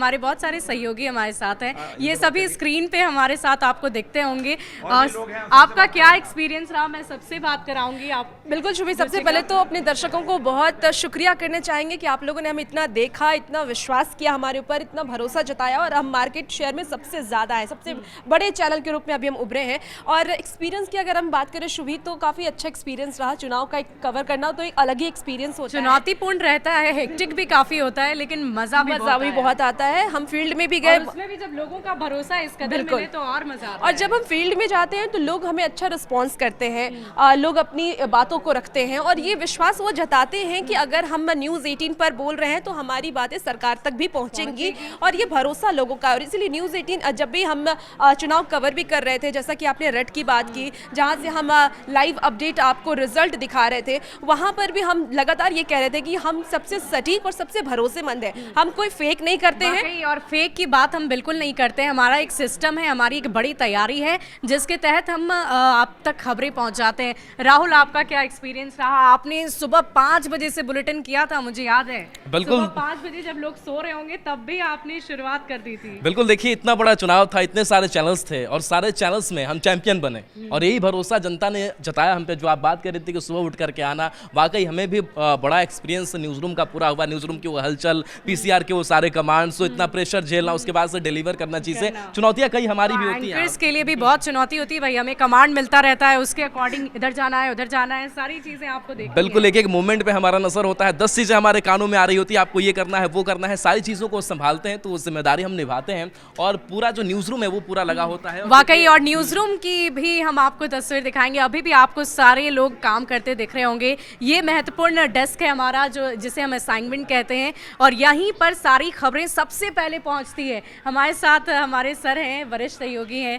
हमारे बहुत सारे सहयोगी हमारे साथ हैं, ये सभी स्क्रीन पे हमारे साथ आपको दिखते होंगे। आपका क्या एक्सपीरियंस रहा, मैं सबसे बात कराऊंगी। आप बिल्कुल शुभी, सबसे पहले तो अपने दर्शकों को बहुत शुक्रिया करना चाहेंगे कि आप लोगों ने हमें इतना देखा, इतना विश्वास किया हमारे ऊपर, इतना भरोसा जताया और हम मार्केट शेयर में सबसे ज़्यादा है, सबसे बड़े चैनल के रूप में अभी हम उभरे हैं। और एक्सपीरियंस की अगर हम बात करें शुभी, तो काफ़ी अच्छा एक्सपीरियंस रहा। चुनाव का एक कवर करना तो एक अलग ही एक्सपीरियंस होता है, चुनौतीपूर्ण रहता है, हेक्टिक भी काफ़ी होता है, लेकिन मज़ा भी बहुत आता है। हम फील्ड में भी गए, उसमें भी जब लोगों का भरोसा इस कदर मिले तो और मजा आता है। और जब हम फील्ड में जाते हैं तो लोग हमें अच्छा रिस्पॉन्स करते हैं, लोग अपनी बातों को रखते हैं और ये विश्वास वो जताते हैं कि अगर हम न्यूज़ 18 पर बोल रहे हैं तो हमारी बातें सरकार तक भी पहुंचेंगी, और ये भरोसा लोगों का। और इसीलिए न्यूज़ 18 जब भी हम चुनाव कवर भी कर रहे थे, जैसा कि आपने रेड की बात की, जहाँ से हम लाइव अपडेट आपको रिजल्ट दिखा रहे थे, वहाँ पर भी हम लगातार ये कह रहे थे कि हम सबसे सटीक और सबसे भरोसेमंद है, हम कोई फेक नहीं करते हैं। और फेक की बात हम बिल्कुल नहीं करते हैं। हमारा एक सिस्टम है, हमारी एक बड़ी तैयारी है जिसके तहत हम आप तक खबरें पहुंचाते हैं। राहुल, आपका क्या एक्सपीरियंस रहा? आपने सुबह 5 बजे से बुलेटिन किया था, मुझे याद है। बिल्कुल, सुबह 5 बजे जब लोग सो रहे होंगे तब भी आपने शुरुआत कर दी थी। बिल्कुल। देखिए, इतना बड़ा चुनाव था, इतने सारे चैनल्स थे और सारे चैनल्स में हम चैंपियन बने और यही भरोसा जनता ने जताया हम पे। जो आप बात कर रही थी कि सुबह उठ करके आना, वाकई हमें भी बड़ा एक्सपीरियंस न्यूज़ रूम का पूरा हुआ। न्यूज़ रूम की वो हलचल, पीसीआर के वो सारे कमांड्स, तो इतना प्रेशर झेलना, उसके बाद से डिलीवर करना चीज़ें, चुनौतियां कई हमारी भी होती हैं। एंकर्स के लिए भी बहुत चुनौती होती है भाई, हमें कमांड मिलता रहता है, उसके अकॉर्डिंग इधर जाना है, उधर जाना है, सारी चीजें आपको देखनी है। बिल्कुल, एक एक मोमेंट पे हमारा नजर होता है, 10 चीज़ें हमारे कानों में आ रही होती है, आपको ये करना है, वो करना है, सारी चीज़ों को संभालते हैं, तो वो जिम्मेदारी हम निभाते हैं और पूरा जो न्यूज़ रूम है वो पूरा लगा होता है वाकई। और न्यूज़ रूम की भी हम आपको तस्वीर दिखाएंगे, अभी भी आपको सारे लोग काम करते दिख रहे होंगे। ये महत्वपूर्ण डेस्क है हमारा, जो जिसे हम असाइनमेंट कहते हैं, और यहीं पर सारी खबरें सबसे पहले पहुंचती है। हमारे साथ हमारे सर हैं, वरिष्ठ सहयोगी हैं,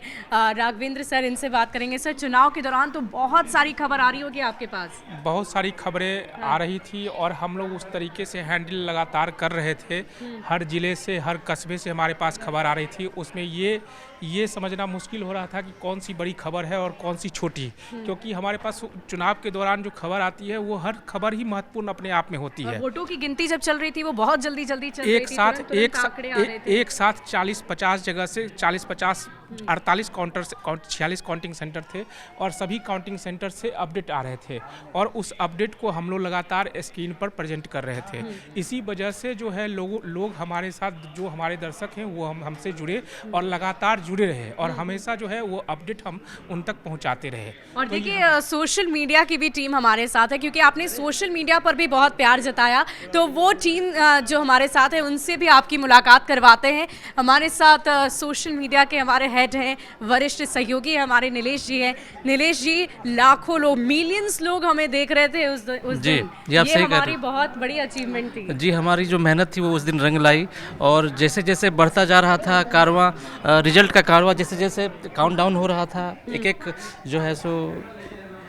राघवेंद्र सर, इनसे बात करेंगे। सर, चुनाव के दौरान तो बहुत सारी खबर आ रही होगी आपके पास। बहुत सारी खबरें आ रही थी और हम लोग उस तरीके से हैंडल लगातार कर रहे थे। हर ज़िले से, हर कस्बे से हमारे पास खबर आ रही थी। उसमें ये समझना मुश्किल हो रहा था कि कौन सी बड़ी खबर है और कौन सी छोटी, क्योंकि हमारे पास चुनाव के दौरान जो खबर आती है वो हर खबर ही महत्वपूर्ण अपने आप में होती है। वोटों की गिनती जब चल रही थी वो बहुत जल्दी चल रही थी, एक साथ 40-50 जगह से 40-50 48 काउंटर से 46 काउंटिंग सेंटर थे और सभी काउंटिंग सेंटर से अपडेट आ रहे थे और उस अपडेट को हम लोग लगातार स्क्रीन पर प्रेजेंट कर रहे थे। इसी वजह से जो है लोग हमारे साथ, जो हमारे दर्शक हैं वो हमसे जुड़े और लगातार जुड़े रहे और हमेशा जो है वो अपडेट हम उन तक पहुंचाते रहे। और देखिए, सोशल मीडिया की भी टीम हमारे साथ है, क्योंकि आपने सोशल मीडिया पर भी बहुत प्यार जताया, तो वो टीम जो हमारे साथ है उनसे भी आपकी मुलाकात करवाते हैं। हमारे साथ सोशल मीडिया के हमारे हेड हैं, वरिष्ठ सहयोगी है हमारे नीलेश जी हैं। नीलेश जी, लाखों लोग, मिलियंस लोग हमें देख रहे थे उस दिन। ये हमारी बहुत बड़ी अचीवमेंट थी। जी, हमारी जो मेहनत थी वो उस दिन रंग लाई और जैसे जैसे बढ़ता जा रहा था कारवां, रिजल्ट का कारवां, जैसे जैसे काउंटडाउन हो रहा था,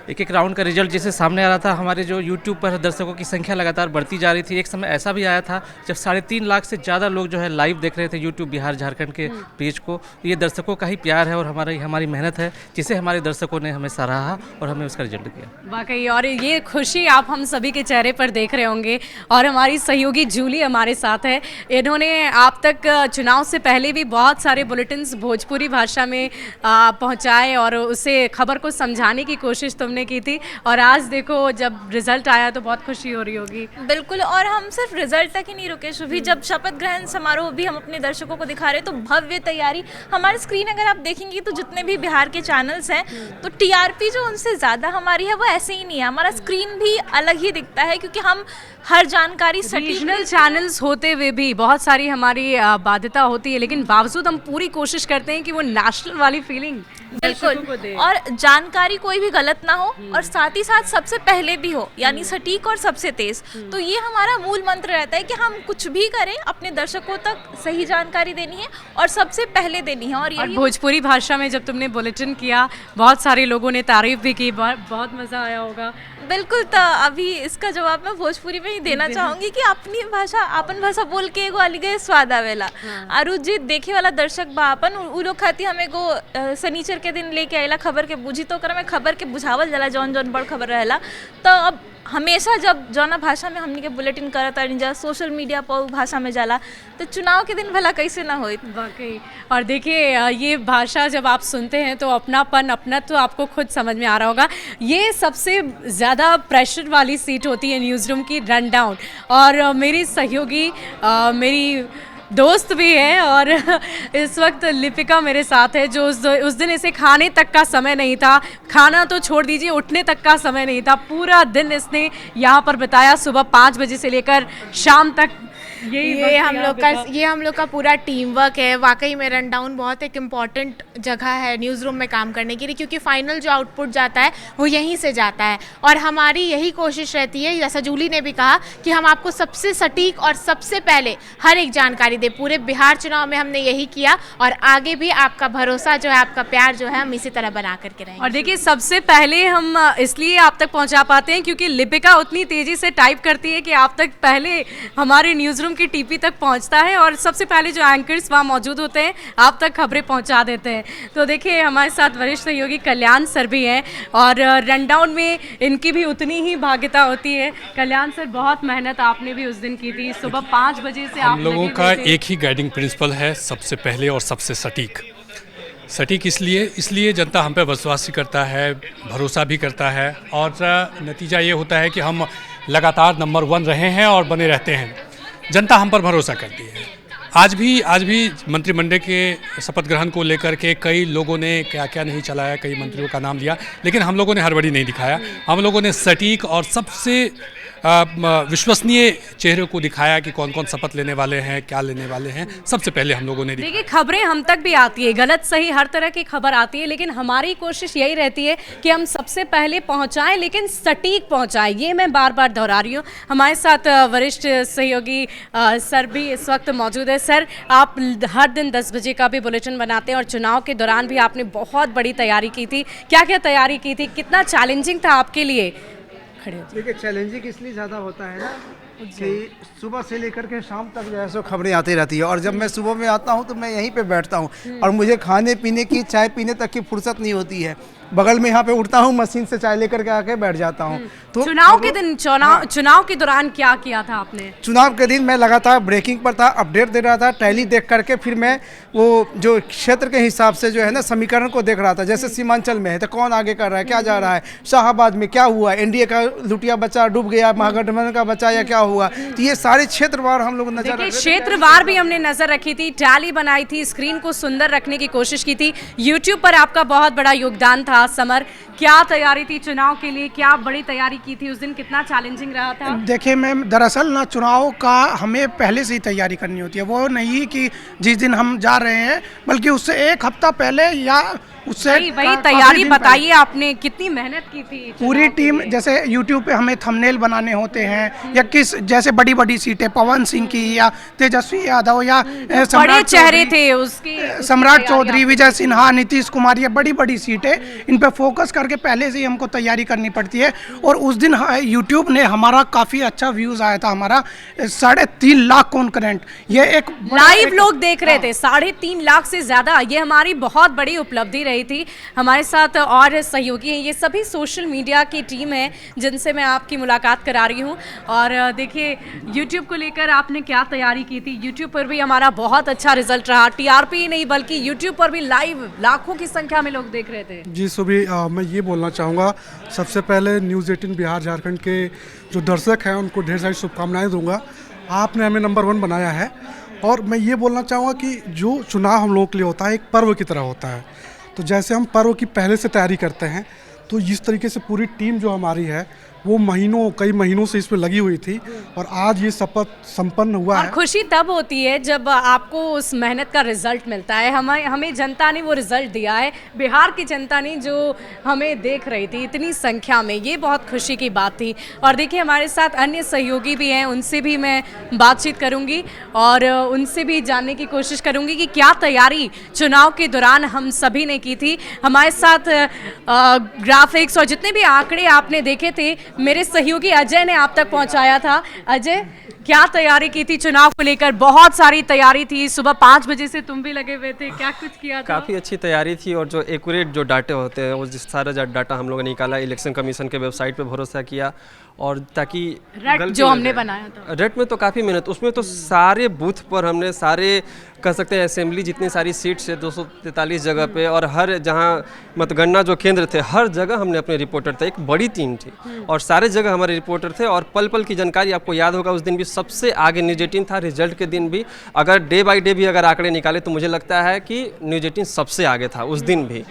एक एक राउंड का रिजल्ट जैसे सामने आ रहा था, हमारे जो यूट्यूब पर दर्शकों की संख्या लगातार बढ़ती जा रही थी। एक समय ऐसा भी आया था जब 3.5 लाख से ज़्यादा लोग जो है लाइव देख रहे थे यूट्यूब बिहार झारखंड के पेज को। ये दर्शकों का ही प्यार है और हमारी मेहनत है, जिसे हमारे दर्शकों ने हमें सराहा और हमें उसका रिजल्ट दिया। वाकई, और ये खुशी आप हम सभी के चेहरे पर देख रहे होंगे। और हमारी सहयोगी जूली हमारे साथ है, इन्होंने आप तक चुनाव से पहले भी बहुत सारे बुलेटिन्स भोजपुरी भाषा में पहुँचाए और उसे खबर को समझाने की कोशिश तुमने की थी, और आज देखो जब रिजल्ट आया तो बहुत खुशी हो रही होगी। बिल्कुल, और हम सिर्फ रिजल्ट तक ही नहीं रुके शुभी, जब शपथ ग्रहण समारोह भी हम अपने दर्शकों को दिखा रहे तो भव्य तैयारी। हमारी स्क्रीन अगर आप देखेंगे तो जितने भी बिहार के चैनल्स हैं तो टीआरपी जो उनसे ज़्यादा हमारी है वो ऐसे ही नहीं है। हमारा स्क्रीन भी अलग ही दिखता है क्योंकि हम हर जानकारी रीजनल चैनल्स होते हुए भी बहुत सारी हमारी बाध्यता होती है, लेकिन बावजूद हम पूरी कोशिश करते हैं कि वो नेशनल वाली फीलिंग बिल्कुल, और जानकारी कोई भी गलत ना हो और साथ ही साथ सबसे पहले भी हो, यानी सटीक और सबसे तेज। तो ये हमारा मूल मंत्र रहता है कि हम कुछ भी करें अपने दर्शकों तक सही जानकारी देनी है और सबसे पहले देनी है। और भोजपुरी भाषा में जब तुमने बुलेटिन किया, बहुत सारे लोगों ने तारीफ भी की, बहुत मजा आया होगा। बिल्कुल, तो अभी इसका जवाब मैं भोजपुरी में ही देना चाहूंगी कि अपनी भाषा, अपन भाषा बोल के एगो अलग स्वाद आवेला। आरु जी देखे वाला दर्शक बा अपन, उ लोग खाती हम एगो शनिचर के दिन लेके आएला खबर के बुझी, तो ओकरा में खबर के बुझावल जाला जौन जौन बड़ खबर रहेला। तो अब हमेशा जब जौना भाषा में हमनी के बुलेटिन करत तानी जा सोशल मीडिया पर उ भाषा में जाला, तो चुनाव के दिन भला कैसे ना होई। वाकई। और देखिए ये भाषा जब आप सुनते हैं तो अपनापन अपना तो आपको खुद समझ में आ रहा होगा। ये सबसे ज़्यादा प्रेशर वाली सीट होती है न्यूज़ रूम की, रन डाउन। और मेरी सहयोगी मेरी दोस्त भी है और इस वक्त लिपिका मेरे साथ है, जो उस दिन इसे खाने तक का समय नहीं था, खाना तो छोड़ दीजिए उठने तक का समय नहीं था। पूरा दिन इसने यहाँ पर बिताया, सुबह 5 बजे से लेकर शाम तक। ये हम लोग का पूरा टीम वर्क है। वाकई में रन डाउन बहुत एक इम्पॉर्टेंट जगह है न्यूज़ रूम में काम करने के लिए, क्योंकि फाइनल जो आउटपुट जाता है वो यहीं से जाता है। और हमारी यही कोशिश रहती है, जैसा जूली ने भी कहा, कि हम आपको सबसे सटीक और सबसे पहले हर एक जानकारी दें। पूरे बिहार चुनाव में हमने यही किया और आगे भी आपका भरोसा जो है, आपका प्यार जो है, हम इसी तरह बना करके रहेंगे। और देखिए सबसे पहले हम इसलिए आप तक पहुंचा पाते हैं क्योंकि लिपिका उतनी तेज़ी से टाइप करती है कि आप तक पहले हमारे न्यूज़ रूम की टीपी तक पहुंचता है और सबसे पहले जो एंकर्स वहाँ मौजूद होते हैं आप तक खबरें पहुंचा देते हैं। तो देखिए हमारे साथ वरिष्ठ सहयोगी कल्याण सर भी हैं और रन डाउन में इनकी भी उतनी ही भाग्यता होती है। कल्याण सर, बहुत मेहनत आपने भी उस दिन की थी, सुबह 5 बजे से आप लोगों का एक ही गाइडिंग प्रिंसिपल है, सबसे पहले और सबसे सटीक। सटीक इसलिए जनता हम पे विश्वास करता है, भरोसा भी करता है और नतीजा ये होता है कि हम लगातार नंबर 1 रहे हैं और बने रहते हैं। जनता हम पर भरोसा करती है। आज भी मंत्रिमंडल के शपथ ग्रहण को लेकर के कई लोगों ने क्या क्या नहीं चलाया, कई मंत्रियों का नाम लिया, लेकिन हम लोगों ने हड़बड़ी नहीं दिखाया। हम लोगों ने सटीक और सबसे विश्वसनीय चेहरे को दिखाया कि कौन कौन शपथ लेने वाले हैं, क्या लेने वाले हैं, सबसे पहले हम लोगों ने दिखाया। देखिए खबरें हम तक भी आती है, गलत सही हर तरह की खबर आती है, लेकिन हमारी कोशिश यही रहती है कि हम सबसे पहले पहुंचाएं, लेकिन सटीक पहुंचाएं। ये मैं बार बार दोहरा रही हूँ। हमारे साथ वरिष्ठ सहयोगी सर भी इस वक्त मौजूद है। सर, आप हर दिन 10 बजे का भी बुलेटिन बनाते हैं और चुनाव के दौरान भी आपने बहुत बड़ी तैयारी की थी। क्या क्या तैयारी की थी, कितना चैलेंजिंग था आपके लिए? देखिए चैलेंजिंग इसलिए ज़्यादा होता है ना कि सुबह से लेकर के शाम तक जो है सो खबरें आती रहती है और जब मैं सुबह में आता हूँ तो मैं यहीं पे बैठता हूँ और मुझे खाने पीने की, चाय पीने तक की फुर्सत नहीं होती है। बगल में यहाँ पे उठता हूँ, मशीन से चाय लेकर के आके बैठ जाता हूँ। तो चुनाव के दिन चुनाव के दौरान क्या किया था आपने? चुनाव के दिन मैं लगातार ब्रेकिंग पर था, अपडेट दे रहा था, टैली देख करके फिर मैं वो जो क्षेत्र के हिसाब से जो है ना समीकरण को देख रहा था। जैसे सीमांचल में है तो कौन आगे कर रहा है, क्या जा रहा है, शाहाबाद में क्या हुआ, एनडीए का लुटिया बच्चा डूब गया, महागठबंधन का बच्चा या क्या हुआ। तो ये सारे क्षेत्रवार हम लोग नजर, क्षेत्रवार भी हमने नजर रखी थी, टैली बनाई थी, स्क्रीन को सुंदर रखने की कोशिश की थी। यूट्यूब पर आपका बहुत बड़ा योगदान था। समर, क्या तैयारी थी चुनाव के लिए, क्या बड़ी तैयारी की थी उस दिन, कितना चैलेंजिंग रहा था? देखिए मैम, दरअसल ना चुनाव का हमें पहले से ही तैयारी करनी होती है। वो नहीं कि जिस दिन हम जा रहे हैं, बल्कि उससे 1 हफ्ता पहले या उससे वही तैयारी बताइए, आपने कितनी मेहनत की थी? पूरी टीम, जैसे YouTube पे हमें थंबनेल बनाने होते हैं या किस जैसे बड़ी बड़ी सीटें, पवन सिंह की या तेजस्वी यादव या बड़े चेहरे थे उसके, सम्राट चौधरी, विजय सिन्हा, नीतीश कुमार, ये बड़ी बड़ी सीटें, इन पे फोकस करके पहले से ही हमको तैयारी करनी पड़ती है। और उस दिन YouTube ने हमारा काफ़ी अच्छा व्यूज़ आया था, हमारा 3.5 लाख कॉन्करेंट, ये एक लाइव लोग देख रहे थे, 3.5 लाख से ज़्यादा। ये हमारी बहुत बड़ी उपलब्धि रही थी। हमारे साथ और सहयोगी हैं, ये सभी सोशल मीडिया की टीम है जिनसे मैं आपकी मुलाकात करा रही हूँ। और देखिए YouTube को लेकर आपने क्या तैयारी की थी? YouTube पर भी हमारा बहुत अच्छा रिजल्ट रहा, TRP नहीं बल्कि YouTube पर भी लाइव लाखों की संख्या में लोग देख रहे थे। जी सुबी, मैं ये बोलना चाहूँगा, सबसे पहले न्यूज़ 18 बिहार झारखंड के जो दर्शक हैं उनको ढेर सारी शुभकामनाएँ दूंगा। आपने हमें नंबर 1 बनाया है और मैं ये बोलना चाहूँगा कि जो चुनाव हम लोगों के लिए होता है एक पर्व की तरह होता है। तो जैसे हम पर्व की पहले से तैयारी करते हैं, तो इस तरीके से पूरी टीम जो हमारी है वो कई महीनों से इसमें लगी हुई थी और आज ये शपथ संपन्न हुआ है। खुशी तब होती है जब आपको उस मेहनत का रिजल्ट मिलता है। हमें जनता ने वो रिजल्ट दिया है, बिहार की जनता ने जो हमें देख रही थी इतनी संख्या में, ये बहुत खुशी की बात थी। और देखिए हमारे साथ अन्य सहयोगी भी हैं, उनसे भी मैं बातचीत करूंगी और उनसे भी जानने की कोशिश करूंगी कि क्या तैयारी चुनाव के दौरान हम सभी ने की थी। हमारे साथ ग्राफिक्स और जितने भी आंकड़े आपने देखे थे मेरे सहयोगी अजय ने आप तक पहुंचाया था। अजय, क्या तैयारी की थी चुनाव को लेकर? बहुत सारी तैयारी थी, सुबह 5 बजे से तुम भी लगे हुए थे, क्या कुछ किया था? काफ़ी अच्छी तैयारी थी और जो एक्यूरेट जो डाटे होते हैं वो सारा डाटा हम लोगों ने निकाला, इलेक्शन कमीशन के वेबसाइट पे भरोसा किया और ताकि रट जो हमने बनाया था, रट में तो काफ़ी मेहनत, उसमें तो सारे बूथ पर हमने सारे कह सकते हैं असेंबली जितनी सारी सीट्स है 243 जगह पे और हर जहाँ मतगणना जो केंद्र थे हर जगह हमने अपने रिपोर्टर थे, एक बड़ी टीम थी और सारे जगह हमारे रिपोर्टर थे और पल पल की जानकारी आपको याद होगा उस दिन भी सबसे आगे न्यूज़ 18 था। रिजल्ट के दिन भी अगर डे बाय डे भी अगर आंकड़े निकाले तो मुझे लगता है कि न्यूज़ 18 सबसे आगे था उस दिन भी।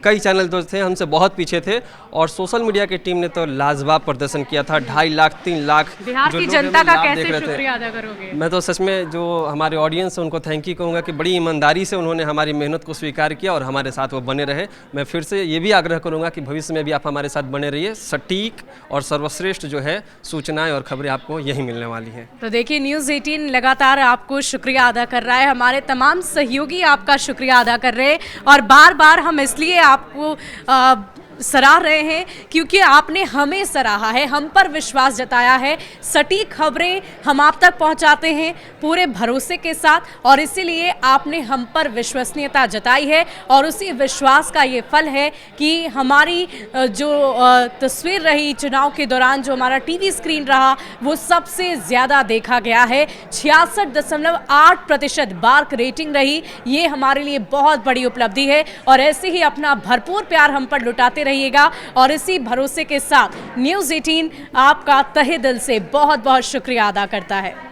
कई चैनल तो थे हमसे बहुत पीछे थे और सोशल मीडिया की टीम ने तो लाजवाब प्रदर्शन किया था। 2.5 लाख 3 लाख बिहार की जनता का कैसे शुक्रिया अदा करोगे? मैं तो सच में जो हमारे ऑडियंस है उनको थैंक यू कहूँगा कि बड़ी ईमानदारी से उन्होंने हमारी मेहनत को स्वीकार किया और हमारे साथ वो बने रहे। मैं फिर से ये भी आग्रह करूँगा कि भविष्य में भी आप हमारे साथ बने रहिए, सटीक और सर्वश्रेष्ठ जो है सूचनाएं और खबरें आपको यही मिलने वाली हैं। तो देखिए न्यूज़ 18 लगातार आपको शुक्रिया अदा कर रहा है, हमारे तमाम सहयोगी आपका शुक्रिया अदा कर रहे हैं और बार बार हम इसलिए आपको सराह रहे हैं क्योंकि आपने हमें सराहा है, हम पर विश्वास जताया है, सटीक खबरें हम आप तक पहुंचाते हैं पूरे भरोसे के साथ और इसीलिए आपने हम पर विश्वसनीयता जताई है और उसी विश्वास का ये फल है कि हमारी जो तस्वीर रही चुनाव के दौरान, जो हमारा टीवी स्क्रीन रहा वो सबसे ज़्यादा देखा गया है। 66.8% बार्क रेटिंग रही, ये हमारे लिए बहुत बड़ी उपलब्धि है और ऐसे ही अपना भरपूर प्यार हम पर लुटाते रहिएगा और इसी भरोसे के साथ न्यूज़ 18 आपका तहे दिल से बहुत बहुत शुक्रिया अदा करता है।